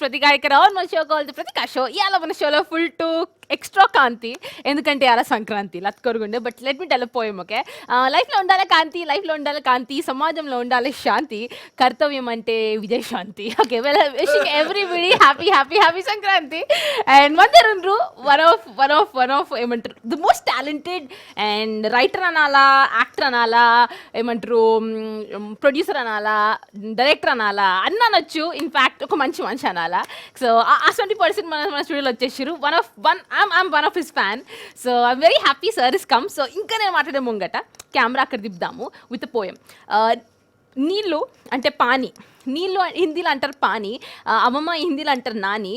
ప్రతిక ఇక్కడ మన show call ప్రతిక show ఇవాళ మన షోలో ఫుల్ టు ఎక్స్ట్రా కాంతి ఎందుకంటే అలా సంక్రాంతి లత్కొరుగుండే but let me tell poem okay లైఫ్లో ఉండాలి కాంతి లైఫ్లో ఉండాలి కాంతి సమాజంలో ఉండాలి శాంతి కర్తవ్యం అంటే విజయ్ శాంతి okay well wishing everybody happy happy happy Sankranti and మందరుండ్రు వన్ ఆఫ్ ఏమంటారు the most talented and writer అనాలా యాక్టర్ అనాలా ఏమంటారు ప్రొడ్యూసర్ అనాలా డైరెక్టర్ అనాలా అన్న అనొచ్చు ఇన్ఫ్యాక్ట్ ఒక మంచి మనిషి అనాలా సో ఆ 20% మన స్టూడియోలో వచ్చేసారు I'm one of his fan. So I'm very happy sir is come. So ఇంకా నేను మాట్లాడే ముంగట కెమెరా అక్కడ దిద్దాము విత్ పోయం నీళ్ళు అంటే పానీ నీళ్ళు హిందీలో అంటారు పానీ అమ్మమ్మ హిందీలో అంటారు నాని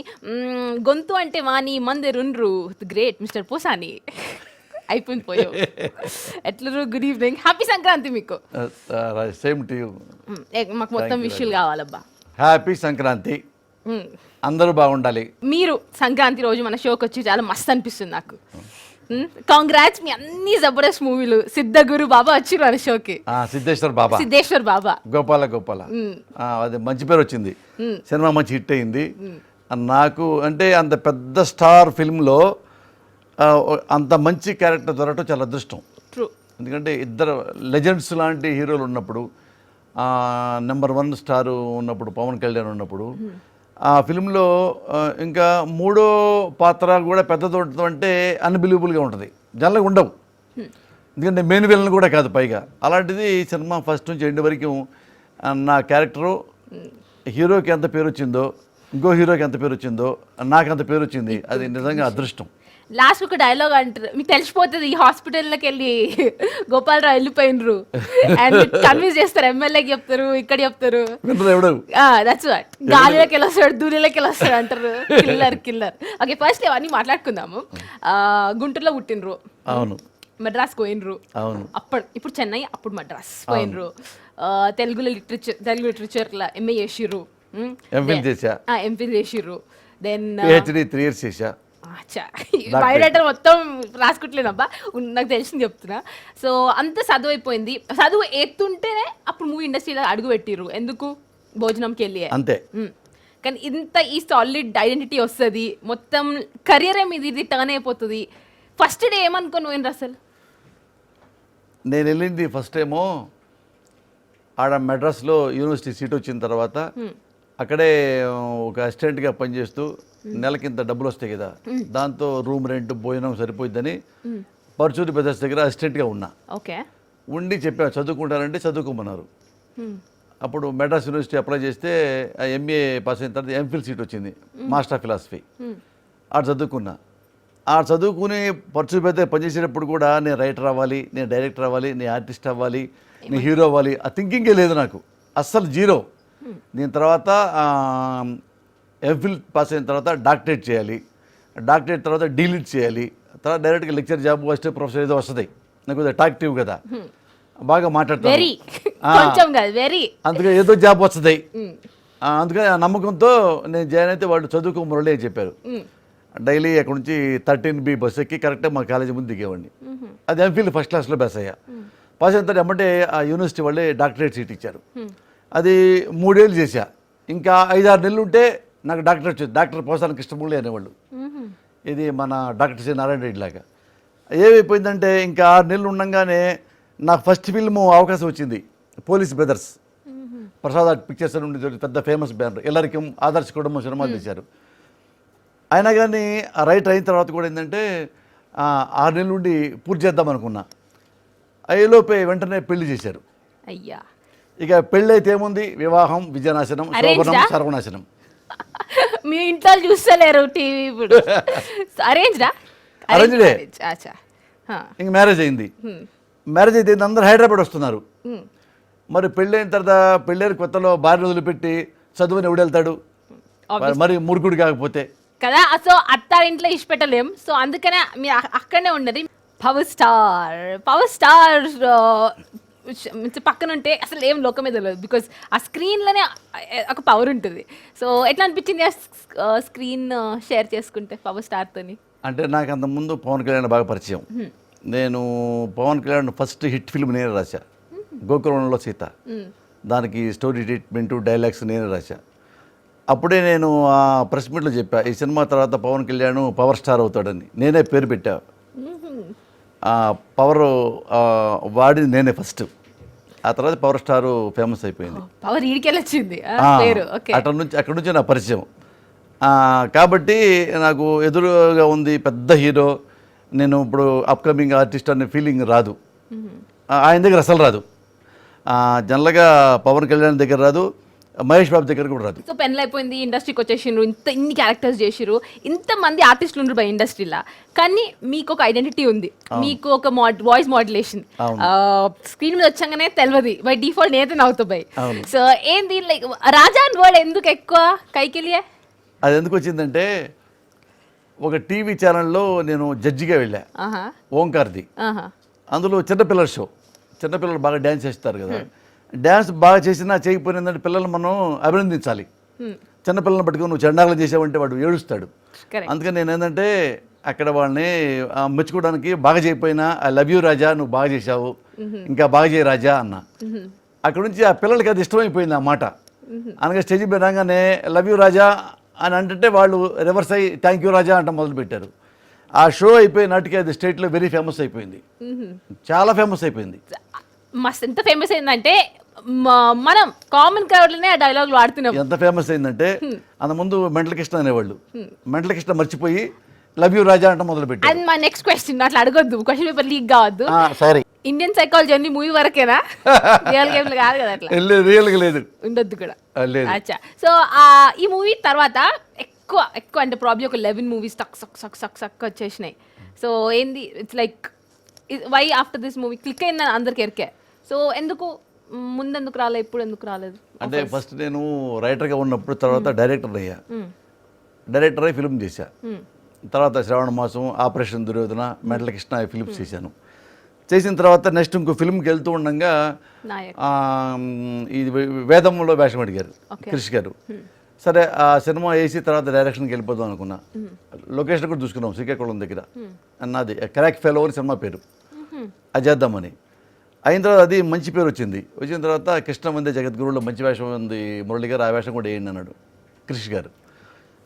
గొంతు అంటే వాణి మంది రుండ్రు గ్రేట్ మిస్టర్ పోసాని అయిపోయింది పోయో ఎట్లరు గుడ్ ఈవినింగ్ హ్యాపీ సంక్రాంతి మీకు సేమ్ టు యూ మాకు మొత్తం విషయాలు కావాలబ్బా హ్యాపీ సంక్రాంతి అందరూ బాగుండాలి మీరు సంక్రాంతి రోజు మన షోకి వచ్చి చాలా మస్తు అనిపిస్తుంది నాకు కాంగ్రాట్స్ మీ అన్ని జబర్దస్త్ మూవీలు సిద్ధగురు బాబా వచ్చి మన షోకి సిద్ధేశ్వర్ బాబా గోపాల అది మంచి పేరు వచ్చింది సినిమా మంచి హిట్ అయింది నాకు అంటే అంత పెద్ద స్టార్ ఫిల్మ్లో అంత మంచి క్యారెక్టర్ దొరకటం చాలా అదృష్టం ఎందుకంటే ఇద్దరు లెజెండ్స్ లాంటి హీరోలు ఉన్నప్పుడు నెంబర్ 1 స్టారు ఉన్నప్పుడు పవన్ కళ్యాణ్ ఉన్నప్పుడు ఆ ఫిల్మ్లో ఇంకా మూడో పాత్ర కూడా పెద్దది అంటే అన్బిలీవబుల్గా ఉంటుంది జనరల్గా ఉండవు ఎందుకంటే మెయిన్ విలన్ కూడా కాదు పైగా అలాంటిది సినిమా ఫస్ట్ నుంచి ఎండ్ వరకు నా క్యారెక్టరు హీరోకి ఎంత పేరు వచ్చిందో ఇంకో హీరోకి ఎంత పేరు వచ్చిందో నాకు అంత పేరు వచ్చింది అది నిజంగా అదృష్టం లాస్ట్ ఒక డైలాగ్ అంటారు మీకు తెలిసిపోతుంది ఈ హాస్పిటల్లోకి వెళ్ళి గోపాలరావు వెళ్ళిపోయినరు అండ్ కన్విన్స్ చేస్తారు ఎమ్మెల్యేకి చెప్తారు ఇక్కడ చెప్తారు దట్స్ వాట్ గాలిలోకి వెళ్ళొస్తాడు దూరిలోకి వెళ్ళొస్తాడు అంటారు కిల్లర్ ఓకే ఫస్ట్ అవన్నీ మాట్లాడుకుందాము గుంటూరులో పుట్టినరు అవును మద్రాస్ పోయినరు ఇప్పుడు చెన్నై అప్పుడు మద్రాస్ పోయినరు తెలుగు లిటరేచర్లో ఎంఏ చేసిర్రు ఎంఫిల్ చేసిర్రు దెన్ PhD 3 years చేశా బయోడేటా మొత్తం రాసుకుంటలేనబ్బా నాకు తెలిసింది చెప్తున్నా సో అంత చదువు అయిపోయింది చదువు ఎత్తుంటేనే అప్పుడు మూవీ ఇండస్ట్రీలో అడుగు పెట్టిర్రు ఎందుకు భోజనంకి వెళ్ళి అంతే కానీ ఇంత ఈ సాలిడ్ ఐడెంటిటీ వస్తుంది మొత్తం కెరియర్ ఇది టర్న్ అయిపోతుంది ఫస్ట్ డే ఏమనుకోని పోయినరు అసలు నేను వెళ్ళింది ఫస్ట్ ఏమో ఆడ మెడ్రాస్లో యూనివర్సిటీ సీట్ వచ్చిన తర్వాత అక్కడే ఒక అసిస్టెంట్గా పనిచేస్తూ నెలకి ఇంత డబ్బులు వస్తాయి కదా దాంతో రూమ్ రెంట్ భోజనం సరిపోయిద్దని పర్చూరి బ్రదర్స్ దగ్గర అసిస్టెంట్గా ఉన్నా ఉండి చెప్పా చదువుకుంటారంటే చదువుకోమన్నారు అప్పుడు మెడ్రాస్ యూనివర్సిటీ అప్లై చేస్తే ఎంఏ పాస్ అయిన తర్వాత ఎంఫిల్ సీట్ వచ్చింది మాస్టర్ ఆఫ్ ఫిలాసఫీ ఆడ చదువుకున్నా ఆ చదువుకుని పర్చూరి బ్రదర్ పనిచేసేటప్పుడు కూడా నేను రైటర్ అవ్వాలి నేను డైరెక్టర్ అవ్వాలి నేను ఆర్టిస్ట్ అవ్వాలి నేను హీరో అవ్వాలి ఆ థింకింగే లేదు నాకు అస్సలు జీరో దీని తర్వాత ఎంఫిల్ పాస్ అయిన తర్వాత డాక్టరేట్ చేయాలి డాక్టరేట్ తర్వాత డీలిట్ చేయాలి తర్వాత డైరెక్ట్గా లెక్చర్ జాబ్ వస్తే ప్రొఫెసర్ ఏదో వస్తుంది నాకు అట్రాక్టివ్ కదా బాగా మాట్లాడతాను అందుకే ఏదో జాబ్ వస్తుంది అందుకని ఆ నమ్మకంతో నేను జాయిన్ అయితే వాళ్ళు చదువుకో మురళి అని చెప్పారు డైలీ అక్కడ నుంచి 13B బస్ ఎక్కి కరెక్ట్గా మా కాలేజీ ముందు దిగేవాడిని అది ఎంఫిల్ ఫస్ట్ క్లాస్లో పాస్ అయ్యా పాస్ అయిన తర్వాత ఏమంటే ఆ యూనివర్సిటీ వాళ్ళే డాక్టరేట్ సీట్ ఇచ్చారు అది 3 ఏళ్ళు చేశా ఇంకా 5-6 నెలలు ఉంటే నాకు డాక్టర్ వచ్చింది డాక్టర్ పోసానికి కృష్ణమూర్తి అనేవాళ్ళు ఇది మన డాక్టర్ సి నారాయణ రెడ్డి లాగా ఏమైపోయిందంటే ఇంకా 6 నెలలు ఉండగానే నాకు ఫస్ట్ ఫిల్మ్ అవకాశం వచ్చింది police brothers Prasad art pictures అని ఉండి పెద్ద ఫేమస్ బ్యానర్ ఎల్లరికి ఆదర్శ కుటుంబం సినిమాలు తీశారు అయినా కానీ ఆ రైటర్ అయిన తర్వాత కూడా ఏంటంటే 6 నెలల నుండి పూర్తి చేద్దాం అనుకున్నా అయ్యేలోపే వెంటనే పెళ్లి చేశారు అయ్యా ఇక పెళ్ళి అయితే ఏముంది వివాహం విజయనాశనం శోభనం సర్వనాశనం మీ ఇంట్లో చూస్తలేరు టీవీ ఇప్పుడు అరేంజ్డే ఇంక మ్యారేజ్ అయింది మ్యారేజ్ అయితే అందరూ హైదరాబాద్ వస్తున్నారు మరి పెళ్ళి అయిన తర్వాత పెళ్ళైన కొత్తలో భార్య వదిలిపెట్టి చదువుని ఎవడెళ్తాడు మరి మురుగుడు కాకపోతే కదా సో అత్తారింట్లో ఇష్ట పెట్టలేం సో అందుకనే మీరు అక్కడనే ఉన్నది పవర్ స్టార్ పక్కన ఉంటే అసలు ఏం లోకమే తెలియదు బికాజ్ ఆ స్క్రీన్లోనే ఒక పవర్ ఉంటుంది సో ఎట్లా అనిపించింది ఆ స్క్రీన్ షేర్ చేసుకుంటే పవర్ స్టార్తోని అంటే నాకు అంతకుముందు పవన్ కళ్యాణ్ బాగా పరిచయం నేను Pawan Kalyan first hit film నేనే రాశా గోకులంలో సీత దానికి స్టోరీ ట్రీట్మెంట్ డైలాగ్స్ నేనే రాశా అప్పుడే నేను ఆ ప్రెస్ మీట్లో చెప్పా, ఈ సినిమా తర్వాత పవన్ కళ్యాణ్ పవర్ స్టార్ అవుతాడని. నేనే పేరు పెట్టా. పవర్ వాడింది నేనే ఫస్ట్. ఆ తర్వాత పవర్ స్టార్ ఫేమస్ అయిపోయింది. పవర్ ఈడికెళ్ళొచ్చింది అక్కడ నుంచి నా పరిచయం. కాబట్టి నాకు ఎదురుగా ఉంది పెద్ద హీరో, నేను ఇప్పుడు అప్కమింగ్ ఆర్టిస్ట్ అనే ఫీలింగ్ రాదు. ఆయన దగ్గర అసలు రాదు. జనరల్గా పవన్ కళ్యాణ్ దగ్గర రాదు, మహేష్ బాబు దగ్గర కూడా రాదు. సో పెన్లు అయిపోయింది, ఇండస్ట్రీకి వచ్చేసిండ్రు, ఇన్ని క్యారెక్టర్స్ చేసిరు, ఇంతమంది ఆర్టిస్టులు ఉండరు బై ఇండస్ట్రీలో, కానీ మీకు ఒక ఐడెంటిటీ ఉంది, మీకు ఒక వాయిస్ మాడ్యులేషన్. స్క్రీన్ మీద వచ్చాగానే తెలియదు బై డిఫాల్ట్ నేనైతే నవ్వుతా బై. సో ఏంది లైక్ రాజా అని వర్డ్ ఎందుకు ఎక్కువ కైకెళ్ళియే? అది ఎందుకు వచ్చిందంటే, ఒక టీవీ ఛానల్లో నేను జడ్జిగా వెళ్ళా, ఓంకార్ది. అందులో చిన్నపిల్లల షో, చిన్నపిల్లలు బాగా డ్యాన్స్ చేస్తారు కదా, డ్యాన్స్ బాగా చేసినా చేయకపోయినంటే పిల్లలు మనం అభినందించాలి. చిన్నపిల్లలను పట్టుకుని నువ్వు చండాలం చేసావంటే వాడు ఏడుస్తాడు. అందుకని నేను ఏంటంటే అక్కడ వాళ్ళని మెచ్చుకోవడానికి, బాగా చేయకపోయినా ఐ లవ్ యూ రాజా, నువ్వు బాగా చేశావు, ఇంకా బాగా చేయి రాజా అన్న. అక్కడ నుంచి ఆ పిల్లలకి అది ఇష్టమైపోయింది ఆ మాట. అనగా స్టేజ్ మీద రాగానే లవ్ యూ రాజా అని అంటే వాళ్ళు రివర్స్ అయ్యి థ్యాంక్ యూ రాజా అంట మొదలుపెట్టారు. ఆ షో అయిపోయిన నాటికి అది స్టేట్లో వెరీ ఫేమస్ అయిపోయింది, చాలా ఫేమస్ అయిపోయింది. మస్త్ ఎంత ఫేమస్ అయిందంటే మనం కామన్ క్రౌడ్లోనే ఆ డైలాగ్ వాడుతున్నాం. ఎంత ఫేమస్ అయిందంటే అంతకుముందు మెంటల్ కృష్ణ అనేవాళ్ళు, మెంటల్ కృష్ణ మర్చిపోయి లవ్ యూ రాజా అంటే మొదలు పెట్టారు. అది మా నెక్స్ట్ క్వశ్చన్, అట్లా అడగొద్దు, క్వశ్చన్ పేపర్ లీక్ కావద్దు. సరే, ఇండియన్ సైకాలజీ అన్ని మూవీ వరకేనా? రియల్ గేమ్ కాదు కదా, అట్లా రియల్గా లేదు, ఉండొద్దు కూడా. అచ్చా, సో ఈ మూవీ తర్వాత ఎక్కువ ఎక్కువ అంటే ప్రాబ్లీ ఒక 11 మూవీస్ సక్ సక్ సక్ సక్ సక్ వచ్చేసినాయి. సో ఏంది, it's like why after this movie click అయిందని అందరికి ఎరికే. సో ఎందుకు ముందెందుకు రాలేదు, ఇప్పుడు ఎందుకు రాలేదు? అంటే ఫస్ట్ నేను రైటర్గా ఉన్నప్పుడు, తర్వాత డైరెక్టర్ అయ్యా. డైరెక్టర్ అయ్యి ఫిల్మ్ చేశా. తర్వాత శ్రావణ మాసం, operation Duryodhana, mental Krishna films చేశాను. చేసిన తర్వాత నెక్స్ట్ ఇంకో ఫిల్మ్కి వెళ్తూ ఉండగా ఇది వేదంలో వేషం అడిగారు క్రిష్ గారు. సరే, ఆ సినిమా వేసి తర్వాత డైరెక్షన్కి వెళ్ళిపోదాం అనుకున్నా. లొకేషన్ కూడా చూసుకున్నాం శ్రీకాకుళం దగ్గర. అన్నది క్రాక్ ఫెలో అని సినిమా పేరు, అది చేద్దామని. అయిన తర్వాత అది మంచి పేరు వచ్చింది. వచ్చిన తర్వాత కృష్ణ మంది జగద్గురువులో మంచి వేషం ఉంది మురళి గారు, ఆ వేషం కూడా వేయండి అన్నాడు క్రిష్ గారు.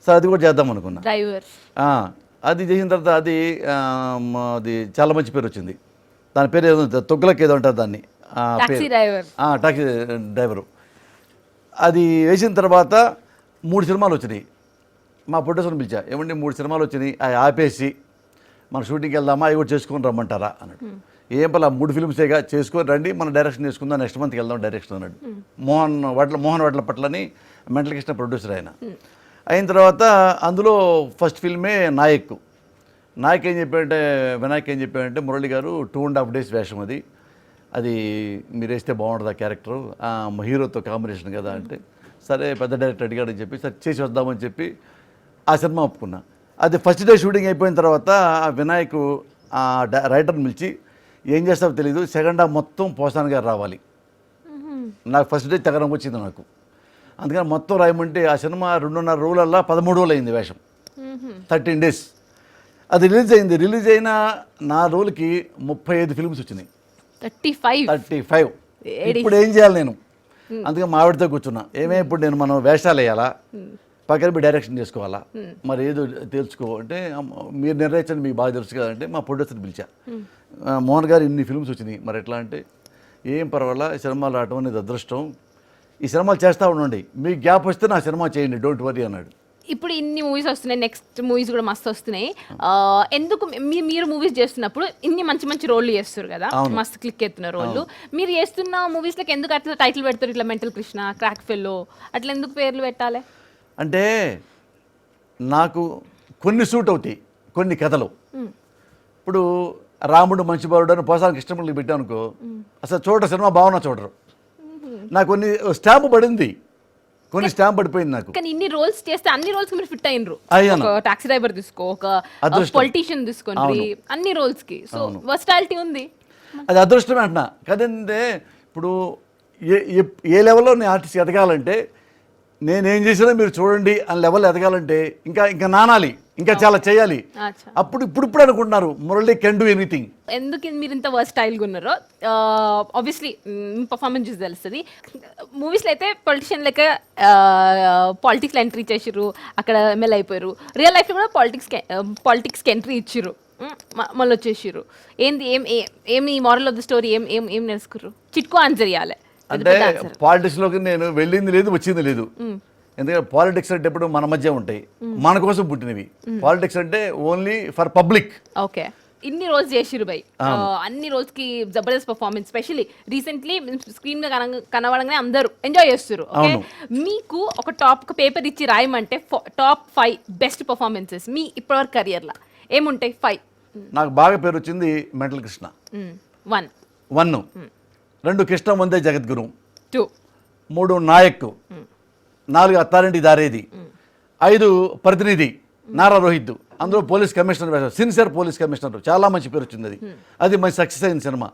సో అది కూడా చేద్దాం అనుకున్నా. అది చేసిన తర్వాత అది చాలా మంచి పేరు వచ్చింది. దాని పేరు ఏదో తొగ్గులకి ఏదో ఉంటుంది దాన్ని, టాక్సీ డ్రైవరు. అది వేసిన తర్వాత 3 సినిమాలు వచ్చినాయి. మా ప్రొడ్యూసర్ని పిలిచా, ఏమండి 3 సినిమాలు వచ్చినాయి, అవి ఆపేసి మన షూటింగ్కి వెళ్దామా, అవి కూడా చేసుకొని రమ్మంటారా అన్నాడు. ఏం పర్లా 3 ఫిల్మ్సేగా చేసుకొని రండి, మనం డైరెక్షన్ చేసుకుందాం, నెక్స్ట్ మంత్కి వెళ్దాం డైరెక్షన్ అన్నాడు. మోహన్ వడ్ల పట్లని మెంటల్ కృష్ణ ప్రొడ్యూసర్ ఆయన. అయిన తర్వాత అందులో ఫస్ట్ ఫిల్మే నాయక్. నాయక్ ఏం చెప్పాడంటే, వినాయక్ ఏం చెప్పాడంటే, మురళి గారు 2.5 days వేషం, అది మీరు వేస్తే బాగుంటుంది ఆ క్యారెక్టరు, హీరోతో కాంబినేషన్ కదా అంటే, సరే పెద్ద డైరెక్టర్ అడిగాడని చెప్పి సరే చేసి వద్దామని చెప్పి ఆ సినిమా ఒప్పుకున్నా. అది ఫస్ట్ డే షూటింగ్ అయిపోయిన తర్వాత వినాయక్ ఆ రైటర్ని పిలిచి, ఏం చేస్తావో తెలీదు, సెకండ్ హాఫ్ మొత్తం పోసాన్ గారు రావాలి. నాకు ఫస్ట్ డే తెగరం వచ్చింది నాకు. అందుకని మొత్తం రాయమంటే ఆ సినిమా 2.5 రోజులల్లా 13 రోజులు అయింది వేషం, 13 days. అది రిలీజ్ అయింది. రిలీజ్ అయిన 4 రోజులకి 35 ఫిల్మ్స్ వచ్చినాయి. 35. ఇప్పుడు ఏం చేయాలి నేను? అందుకే మా ఆవిడతో కూర్చున్నా, ఇప్పుడు నేను మనం వేషాలు వేయాలా, పక్కన మీ డైరెక్షన్ చేసుకోవాలా, మరి ఏదో తెలుసుకో అంటే, మీరు నిర్ణయించండి, మీకు బాగా తెలుసు కదంటే మా ప్రొడ్యూసర్ని పిలిచా. మోహన్ గారు ఇన్ని ఫిల్మ్స్ వచ్చినాయి, మరి ఎట్లా అంటే, ఏం పర్వాలా, సినిమాలు రావటం అనేది అదృష్టం, ఈ సినిమాలు చేస్తూ ఉండండి, మీకు గ్యాప్ వస్తే నా సినిమా చేయండి, డోంట్ వరీ అన్నాడు. ఇప్పుడు ఇన్ని మూవీస్ వస్తున్నాయి, నెక్స్ట్ మూవీస్ కూడా మస్తు వస్తున్నాయి. ఎందుకు మీరు మూవీస్ చేస్తున్నప్పుడు ఇన్ని మంచి మంచి రోళ్ళు చేస్తారు కదా, మస్తు క్లిక్ ఎత్తున్న రోళ్ళు, మీరు చేస్తున్న మూవీస్లోకి ఎందుకు అట్లా టైటిల్ పెడతారు, ఇట్లా మెంటల్ కృష్ణ, క్రాక్ ఫెల్లో, అట్లా ఎందుకు పేర్లు పెట్టాలి? అంటే నాకు కొన్ని సూట్ అవుతాయి, కొన్ని కథలు. ఇప్పుడు రాముడు మంచి బాలుడు అని పోసానికి కృష్ణమురళి పెట్టాను అనుకో, అసలు చూడరు, సినిమా బాగున్నా చూడరు. నాకు కొన్ని స్టాంప్ పడింది, కొన్ని స్టాంప్ పడిపోయింది నాకు. కానీ ఇన్ని రోల్స్ చేస్తే అన్ని రోల్స్ మీరు ఫిట్ అయినరు. ఒక టాక్సీ డ్రైవర్ తీసుకో, ఒక పొలిటీషియన్ తీసుకోండి, అన్ని రోల్స్ కి సో వర్సటాలిటీ ఉంది. అది అదృష్టమే అంటున్నా కదంటే. ఇప్పుడు ఏ లెవెల్లో నేను ఆర్టిస్ట్ ఎదగాలంటే, నేనేం చేసినా మీరు చూడండి అని లెవెల్ ఎదగాలంటే ఇంకా నానాలి, ఇంకా చాలా చేయాలి. అచ్చా. అప్పుడు ఇప్పుడు అనుకుంటున్నారు మురళి కెన్ డూ ఎనీథింగ్. ఎందుకు మీరు ఇంత వర్స్టైల్గా ఉన్నారో ఆబ్వియస్లీ పర్ఫార్మెన్స్ చూసి తెలుస్తుంది. మూవీస్లో అయితే పొలిటీషియన్ లెక్క పాలిటిక్స్లో ఎంట్రీ చేసిర్రు, అక్కడ ఎమ్మెల్యే అయిపోయారు. రియల్ లైఫ్లో కూడా పాలిటిక్స్కి ఎంట్రీ ఇచ్చిర్రు, మళ్ళీ వచ్చేసిర్రు. ఏంది ఏం ఈ మారల్ ఆఫ్ ద స్టోరీ ఏం ఏం ఏం నేర్చుకుర్రు? చిట్కో ఆన్సర్ ఇవ్వాలి. అంటే పాలిటిక్స్లోకి నేను వెళ్ళింది లేదు వచ్చింది లేదు. ఎందుకంటే పాలిటిక్స్ అంటే ఎప్పుడు మన మధ్య ఉంటాయి, మన కోసం పుట్టినవి. పాలిటిక్స్ అంటే ఓన్లీ ఫర్ పబ్లిక్. ఓకే, ఇన్ని రోజు చేసిరు బై, అన్ని రోజుకి Jabardasth performance, specially recently screen గా కనబడంగానే అందరూ ఎంజాయ్ చేస్తారు. ఓకే, మీకు ఒక పేపర్ ఇచ్చి రాయమంటే టాప్ 5 బెస్ట్ పర్ఫార్మెన్సెస్ మీ ఇప్పటివరకు కెరియర్లో ఏముంటాయి? 5. నాకు బాగా పేరు వచ్చింది మెంటల్ కృష్ణ 1, 2 కృష్ణ వందే జగద్గురు, 2, 3 నాయక్, 4 అత్తారింటి దారేది, 5 ప్రతినిధి నారా రోహిత్, అందులో పోలీస్ కమిషనర్ వేశారు, సిన్సియర్ పోలీస్ కమిషనర్, చాలా మంచి పేరు వచ్చింది. అది మంచి సక్సెస్ అయిన సినిమా.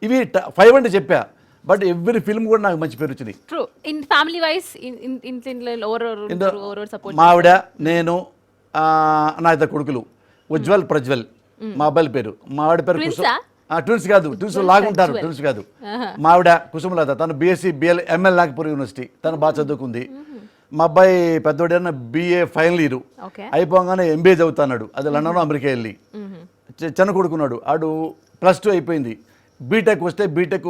ఇవి 5 అంటే చెప్పా, బట్ ఎవ్రీ ఫిల్మ్ కూడా నాకు మంచి పేరు వచ్చింది. True. In family wise support మా ఆవిడ, నేను, నా ఇద్దరు కొడుకులు ఉజ్వల్ ప్రజ్వల్, మా అబ్బాయిల పేరు. మా ఆవిడ పేరు ట్విన్స్ కాదు, ట్విన్స్ లాగుంటారు, ట్విన్స్ కాదు. మా ఆవిడ కుసుమలత, తను BSc BL ML Nagpur university, తను బాగా చదువుకుంది. మా అబ్బాయి పెద్దోడైనా BA ఫైనల్ ఇయర్ అయిపోగానే MBA చదువుతున్నాడు, అది లండన్లో అమెరికా వెళ్ళి. చిన్న కొడుకున్నాడు, ఆడు +2 అయిపోయింది. బీటెక్ వస్తే బీటెక్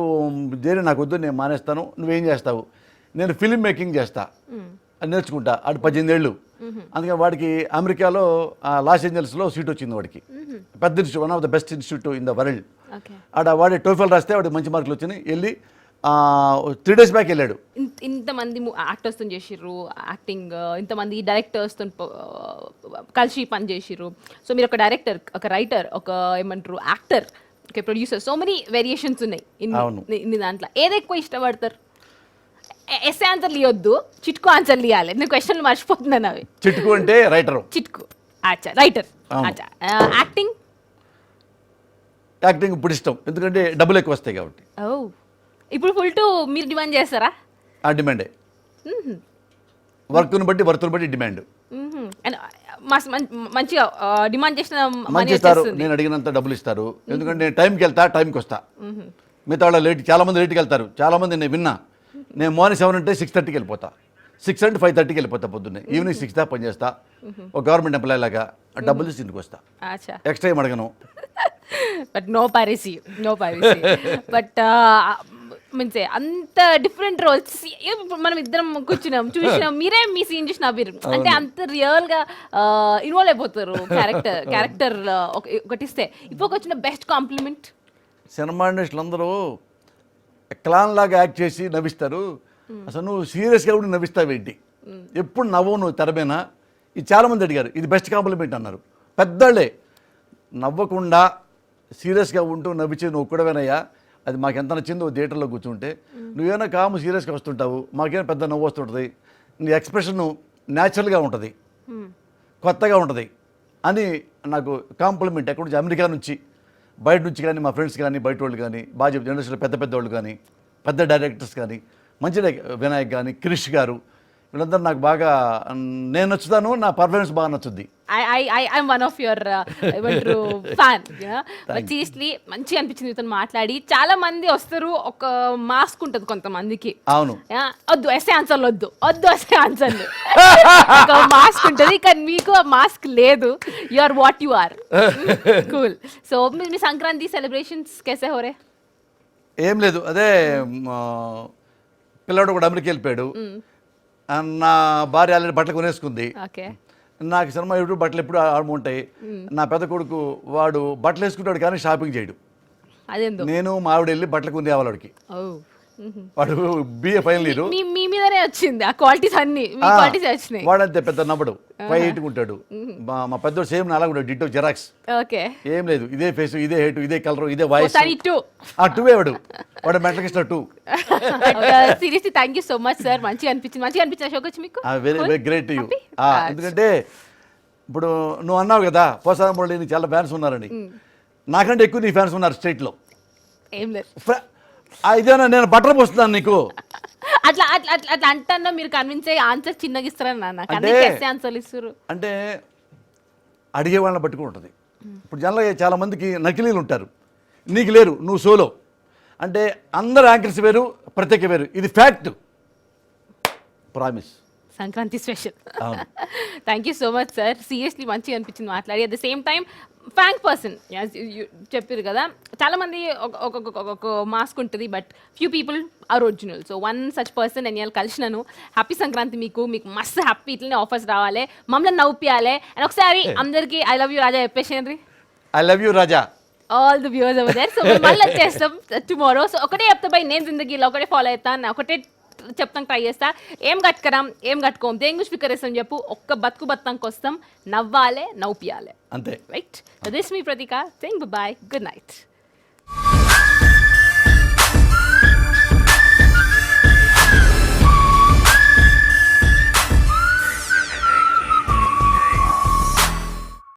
చేరి నాకు వద్దు, నేను మానేస్తాను, నువ్వేం చేస్తావు? నేను ఫిల్మ్ మేకింగ్ చేస్తా, అది నేర్చుకుంటా. ఆడు 18 ఏళ్ళు. అందుకని వాడికి అమెరికాలో లాస్ ఏంజల్స్లో సీట్ వచ్చింది వాడికి. పెద్ద institute, one of the best institute in the world. వాడి టోఫెల్ రాస్తే వాడికి మంచి మార్కులు వచ్చినాయి. వెళ్ళి 3 days బ్యాక్ వెళ్ళాడు. ఇంతమంది యాక్టర్స్తో చేసిర్రు యాక్టింగ్, ఇంతమంది డైరెక్టర్స్తో కలిసి పని చేసిర్రు. సో మీరు ఒక డైరెక్టర్, ఒక రైటర్, ఒక ఏమంటారు యాక్టర్, ఒక ప్రొడ్యూసర్, సో మెనీ వేరియేషన్స్ ఉన్నాయి ఇన్ని దాంట్లో. ఏది ఎక్కువ ఇష్టపడతారు? ఎస్ఏ ఆన్సర్లు ఇవ్వద్దు, చిట్కు ఆన్సర్లు ఇవ్వాలి. నేను క్వశ్చన్లు మర్చిపోతున్నాను అవి. చిట్కు అంటే రైటరు, చిట్కు అచ్చా రైటర్, అచ్చా యాక్టింగ్. యాక్టింగ్ ఇప్పుడు ఇష్టం, ఎందుకంటే డబ్బులు ఎక్కువ వస్తాయి కాబట్టి. ఇప్పుడు ఫుల్ టు మీరు డిమాండ్ చేస్తారా? ఆ డిమాండే, వర్క్ను బట్టి డిమాండ్. మంచిగా డిమాండ్ చేసిన మంచి ఇస్తారు, నేను అడిగినంత డబ్బులు ఇస్తారు. ఎందుకంటే నేను టైంకి వెళ్తా, టైంకి వస్తా. మిగతా వాళ్ళు లేట్, చాలా మంది లేట్కి వెళ్తారు. చాలా మంది నేను విన్నా, నేను మార్నింగ్ 7 అంటే 6:30కి వెళ్ళిపోతా, 6 అంటే 5:30కి వెళ్ళిపోతా పొద్దున్నే. ఈవినింగ్ 6 దాకా పని చేస్తా, ఒక గవర్నమెంట్ ఎంప్లాయ్ లాగా. డబ్బులు తీసి ఇంటికి వస్తా, ఎక్స్ట్రా ఏం అడగను. But no piracy. But means అంత డిఫరెంట్ రోల్స్ మనం ఇద్దరం కూర్చున్నాం, చూసినాం, మీరే మీ సీన్ చూసిన మీరు అంటే అంత రియల్గా ఇన్వాల్వ్ అయిపోతారు క్యారెక్టర్ ఒకటిస్తే. ఇప్పుడు వచ్చిన బెస్ట్ కాంప్లిమెంట్? సినిమా ఇండస్ట్రీలు అందరూ క్లాన్ లాగా యాక్ట్ చేసి నవ్విస్తారు, అసలు నువ్వు సీరియస్గా కూడా నవ్విస్తావేంటి, ఎప్పుడు నవ్వు నువ్వు తెరమేనా? ఇది చాలామంది అడిగారు, ఇది బెస్ట్ కాంప్లిమెంట్ అన్నారు. పెద్దోళ్ళే నవ్వకుండా సీరియస్గా ఉంటూ నవ్వించి నువ్వు ఒక్కడవేనయ్యా, అది మాకు ఎంత నచ్చిందో థియేటర్లో కూర్చుంటే. నువ్వేమైనా కాము సీరియస్గా వస్తుంటావు, మాకేమైనా పెద్ద నవ్వు వస్తుంటుంది, నీ ఎక్స్ప్రెషన్ న్యాచురల్గా ఉంటుంది, కొత్తగా ఉంటుంది అని నాకు కాంప్లిమెంట్. ఎక్కడి నుంచి, అమెరికా నుంచి, బయట నుంచి కానీ, మా ఫ్రెండ్స్ కానీ, బయట వాళ్ళు కానీ, బాగా చెప్తారు. ఇండస్ట్రీలో పెద్ద వాళ్ళు కానీ, పెద్ద డైరెక్టర్స్ కానీ, మంచి వినాయక్ కానీ, క్రిష్ గారు, వీళ్ళందరూ నాకు బాగా, నేను నచ్చుతాను, నా పర్ఫార్మెన్స్ బాగా నచ్చుద్ది. I'm one of your fan. Seriously మంచిగా అనిపించింది మీతో మాట్లాడి. చాలా మంది వస్తారు, ఒక మాస్క్ ఉంటుంది కొంతమందికి. అవును, వద్దు ఎస్ఏ ఆన్సర్లు, వద్దు ఎస్ఏ ఆన్సర్లు, ఒక మాస్క్ ఉంటుంది, కానీ మీకు ఆ మాస్క్ లేదు. You are what you are. Cool. So మీ సంక్రాంతి సెలబ్రేషన్స్ కేసే హోరే? ఏం లేదు, అదే పిల్లవాడు కూడా అమెరికా వెళ్ళిపోయాడు. నా భార్య ఆల్రెడీ బట్టలు కొనేసుకుంది. నాకు సినిమా ఎప్పుడు బట్టలు ఎప్పుడు ఉంటాయి. నా పెద్ద కొడుకు వాడు బట్టలు వేసుకుంటాడు కానీ షాపింగ్ చేయడు. నేను మా ఆవిడ వెళ్ళి బట్టలు కొని తేవాలి వాడికి. వాడు BA ఫైనల్ ఇయర్. మీ మీదనే వచ్చింది ఆ క్వాలిటీస్ అన్ని, మీ క్వాలిటీస్ వచ్చినాయి. వాడంతే పెద్ద నవ్వడు, ఫైట్ ఉంటాడు. మా పెద్దోడు సేమ్ నాలా ఉంటాడు, డిటో జిరాక్స్. ఓకే, ఏం లేదు, ఇదే ఫేస్, ఇదే హెయిట్, ఇదే కలర్, ఇదే వాయిస్. టూవే వాడు mental Krishna 2. Seriously thank you so much sir. మంచిగా అనిపించిన షోకి వచ్చి మీకు. Very great to you. ఎందుకంటే ఇప్పుడు నువ్వు అన్నావు కదా పోసారం మురళి నీకు చాలా ఫ్యాన్స్ ఉన్నారని. నాకంటే ఎక్కువ నీ ఫ్యాన్స్ ఉన్నారు స్టేట్లో. ఏం లేదు, ఇదేనా నేను బట్టలు పోస్తున్నాను నీకు. అట్లా అట్లా అట్లా అట్లా అంటన్నా మీరు కన్విన్స్ అయ్యి ఆన్సర్ చిన్నగా ఇస్తారని నాకు ఆన్సర్లు ఇస్తారు. అంటే అడిగే వాళ్ళని పట్టుకుని ఉంటుంది. ఇప్పుడు జనరల్గా చాలామందికి నకిలీలు ఉంటారు, నీకు లేరు, నువ్వు సోలో అంటే అందరు యాంకర్స్ వేరు, ప్రత్యేక వేరు. ఇది ఫ్యాక్ట్, ప్రామిస్. సంక్రాంతి స్పెషల్. అవును. Thank you so much sir, seriously మంచిగా అనిపించింది మాట్లాడి. At the same time frank person చెప్పారు కదా, చాలామంది ఒక మాస్క్ ఉంటుంది, but few people are original. So one such person నేను ఇవాళ కలిసినాను. హ్యాపీ సంక్రాంతి మీకు మస్తు హ్యాపీ, ఇట్లనే ఆఫర్స్ రావాలి, మమ్మల్ని నవ్వుపియాలి. అండ్ ఒకసారి అందరికీ ఐ లవ్ యూ రాజా చెప్పేసేయండి. I love you Raja, all the viewers over there. So మళ్ళీ వచ్చేస్తాం టుమారో. సో ఒకటే చెప్తా బై, నేను జిందగీలో ఒకటే ఫాలో అవుతాను, ఒకటే చెప్తాం, ట్రై చేస్తా. ఏం కట్టుకరాం, ఏం కట్టుకోం, దేని గురించి ఫికర్ వేస్తాం చెప్పు, ఒక్క బతుకుతానికి వస్తాం, నవ్వాలే, నవ్వుపియాలే, అంతే. రైట్? దిస్ మీ ప్రతీక, సేయింగ్ బాయ్, గుడ్ నైట్.